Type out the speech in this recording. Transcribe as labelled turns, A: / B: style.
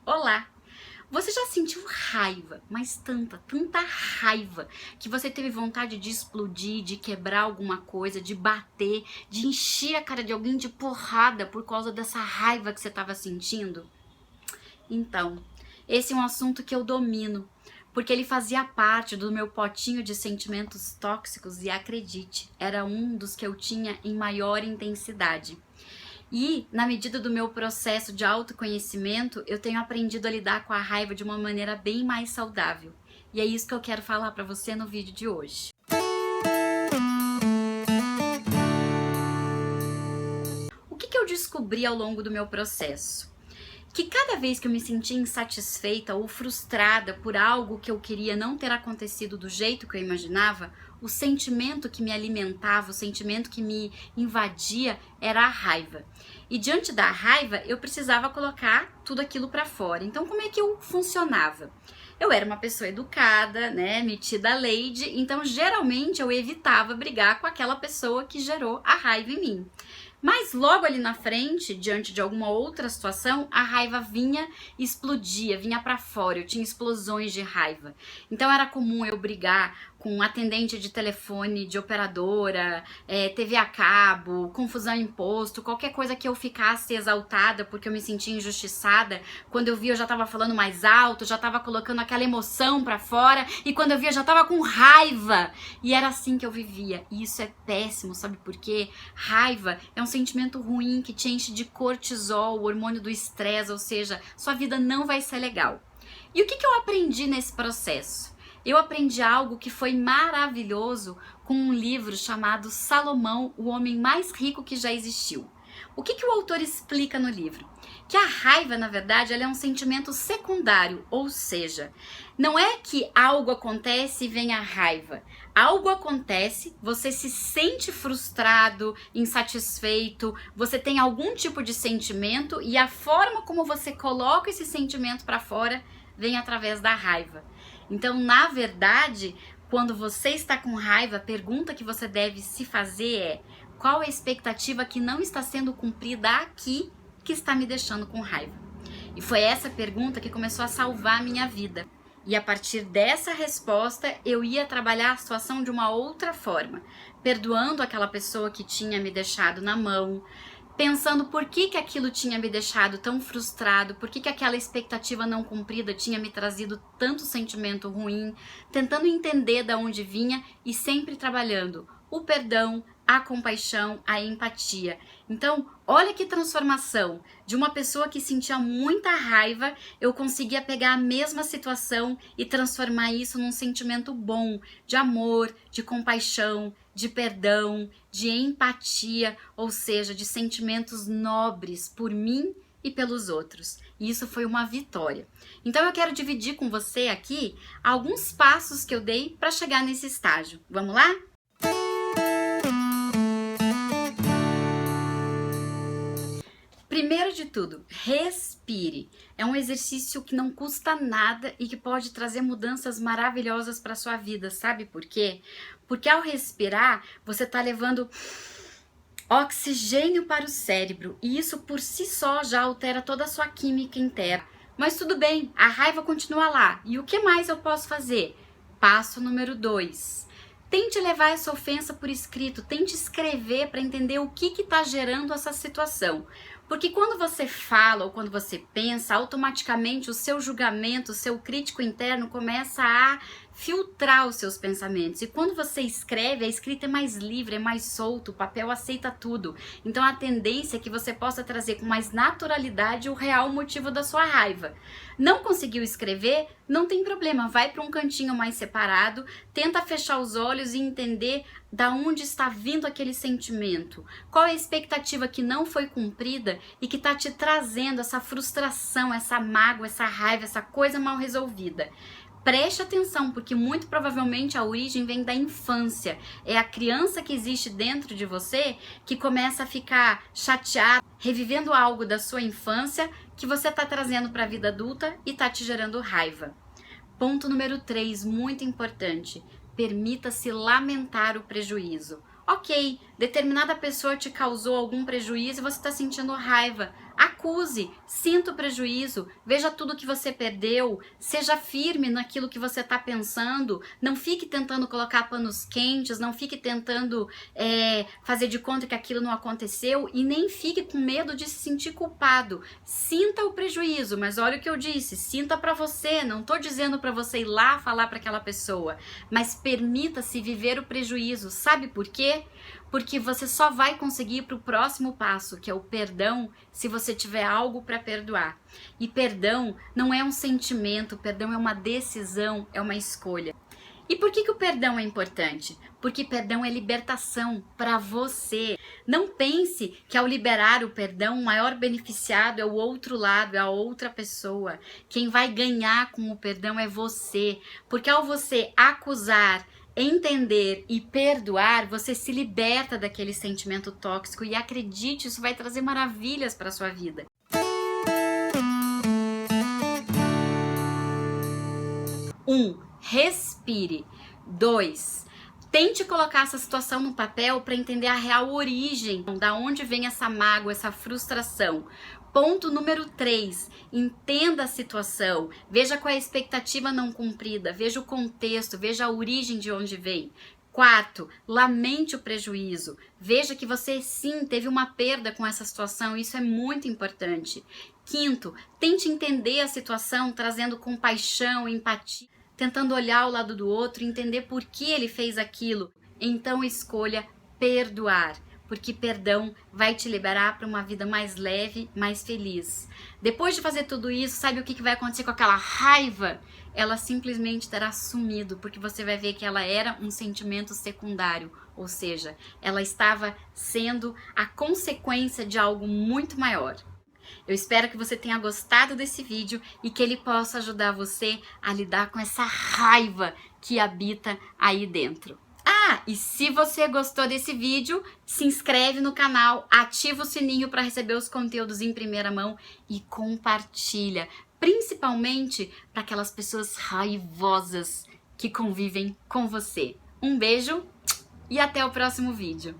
A: Olá! Você já sentiu raiva, mas tanta raiva, que você teve vontade de explodir, de quebrar alguma coisa, de bater, de encher a cara de alguém de porrada por causa dessa raiva que você estava sentindo? Então, esse é um assunto que eu domino, porque ele fazia parte do meu potinho de sentimentos tóxicos e acredite, era um dos que eu tinha em maior intensidade. E, na medida do meu processo de autoconhecimento, eu tenho aprendido a lidar com a raiva de uma maneira bem mais saudável. E é isso que eu quero falar para você no vídeo de hoje. O que eu descobri ao longo do meu processo? Que cada vez que eu me sentia insatisfeita ou frustrada por algo que eu queria não ter acontecido do jeito que eu imaginava, o sentimento que me alimentava, o sentimento que me invadia era a raiva. E diante da raiva, eu precisava colocar tudo aquilo para fora. Então, como é que eu funcionava? Eu era uma pessoa educada, né, metida a lady, então geralmente eu evitava brigar com aquela pessoa que gerou a raiva em mim. Mas logo ali na frente, diante de alguma outra situação, a raiva vinha e explodia, vinha pra fora, eu tinha explosões de raiva. Então era comum eu brigar com um atendente de telefone, de operadora, TV a cabo, confusão em imposto, qualquer coisa que eu ficasse exaltada porque eu me sentia injustiçada. Quando eu via, eu já tava falando mais alto, já tava colocando aquela emoção pra fora, e quando eu via, eu já tava com raiva. E era assim que eu vivia. E isso é péssimo, sabe por quê? Raiva é um sentimento ruim que te enche de cortisol, o hormônio do estresse, ou seja, sua vida não vai ser legal. E o que eu aprendi nesse processo? Eu aprendi algo que foi maravilhoso com um livro chamado Salomão, o homem mais rico que já existiu. O que o autor explica no livro? Que a raiva, na verdade, ela é um sentimento secundário, ou seja, não é que algo acontece e vem a raiva. Algo acontece, você se sente frustrado, insatisfeito, você tem algum tipo de sentimento e a forma como você coloca esse sentimento para fora vem através da raiva. Então, na verdade, quando você está com raiva, a pergunta que você deve se fazer é: qual a expectativa que não está sendo cumprida aqui que está me deixando com raiva? E foi essa pergunta que começou a salvar a minha vida. E a partir dessa resposta, eu ia trabalhar a situação de uma outra forma, perdoando aquela pessoa que tinha me deixado na mão, pensando por que aquilo tinha me deixado tão frustrado, por que aquela expectativa não cumprida tinha me trazido tanto sentimento ruim, tentando entender de onde vinha e sempre trabalhando o perdão, a compaixão, a empatia. Então, olha que transformação. De uma pessoa que sentia muita raiva, eu conseguia pegar a mesma situação e transformar isso num sentimento bom, de amor, de compaixão, de perdão, de empatia, ou seja, de sentimentos nobres por mim e pelos outros. E isso foi uma vitória. Então eu quero dividir com você aqui alguns passos que eu dei para chegar nesse estágio. Vamos lá? Primeiro de tudo, respire. É um exercício que não custa nada e que pode trazer mudanças maravilhosas para sua vida. Sabe por quê? Porque ao respirar, você está levando oxigênio para o cérebro e isso por si só já altera toda a sua química interna. Mas tudo bem, a raiva continua lá. E o que mais eu posso fazer? Passo número 2. Tente levar essa ofensa por escrito, tente escrever para entender o que está gerando essa situação. Porque quando você fala ou quando você pensa, automaticamente o seu julgamento, o seu crítico interno começa a filtrar os seus pensamentos. E quando você escreve, a escrita é mais livre, é mais solto, o papel aceita tudo. Então a tendência é que você possa trazer com mais naturalidade o real motivo da sua raiva. Não conseguiu escrever? Não tem problema, vai para um cantinho mais separado, tenta fechar os olhos e entender da onde está vindo aquele sentimento. Qual é a expectativa que não foi cumprida e que está te trazendo essa frustração, essa mágoa, essa raiva, essa coisa mal resolvida. Preste atenção, porque muito provavelmente a origem vem da infância. É a criança que existe dentro de você que começa a ficar chateada, revivendo algo da sua infância que você está trazendo para a vida adulta e está te gerando raiva. Ponto número 3, muito importante. Permita-se lamentar o prejuízo. Ok, determinada pessoa te causou algum prejuízo e você está sentindo raiva. Acuse, sinta o prejuízo, veja tudo que você perdeu, seja firme naquilo que você está pensando, não fique tentando colocar panos quentes, não fique tentando fazer de conta que aquilo não aconteceu e nem fique com medo de se sentir culpado. Sinta o prejuízo, mas olha o que eu disse, sinta para você, não estou dizendo para você ir lá falar para aquela pessoa, mas permita-se viver o prejuízo. Sabe por quê? Porque você só vai conseguir ir para o próximo passo, que é o perdão, se você tiver algo para perdoar. E perdão não é um sentimento, perdão é uma decisão, é uma escolha. E por que o perdão é importante? Porque perdão é libertação para você. Não pense que ao liberar o perdão, o maior beneficiado é o outro lado, é a outra pessoa. Quem vai ganhar com o perdão é você. Porque ao você acusar, entender e perdoar, você se liberta daquele sentimento tóxico e acredite, isso vai trazer maravilhas para sua vida. 1. Respire. 2. Tente colocar essa situação no papel para entender a real origem, da onde vem essa mágoa, essa frustração. Ponto número 3, entenda a situação, veja qual é a expectativa não cumprida, veja o contexto, veja a origem de onde vem. 4, lamente o prejuízo, veja que você sim teve uma perda com essa situação, isso é muito importante. 5, tente entender a situação trazendo compaixão, empatia, tentando olhar ao lado do outro, entender por que ele fez aquilo. Então escolha perdoar. Porque perdão vai te liberar para uma vida mais leve, mais feliz. Depois de fazer tudo isso, sabe o que vai acontecer com aquela raiva? Ela simplesmente terá sumido, porque você vai ver que ela era um sentimento secundário, ou seja, ela estava sendo a consequência de algo muito maior. Eu espero que você tenha gostado desse vídeo e que ele possa ajudar você a lidar com essa raiva que habita aí dentro. E se você gostou desse vídeo, se inscreve no canal, ativa o sininho para receber os conteúdos em primeira mão e compartilha, principalmente para aquelas pessoas raivosas que convivem com você. Um beijo e até o próximo vídeo.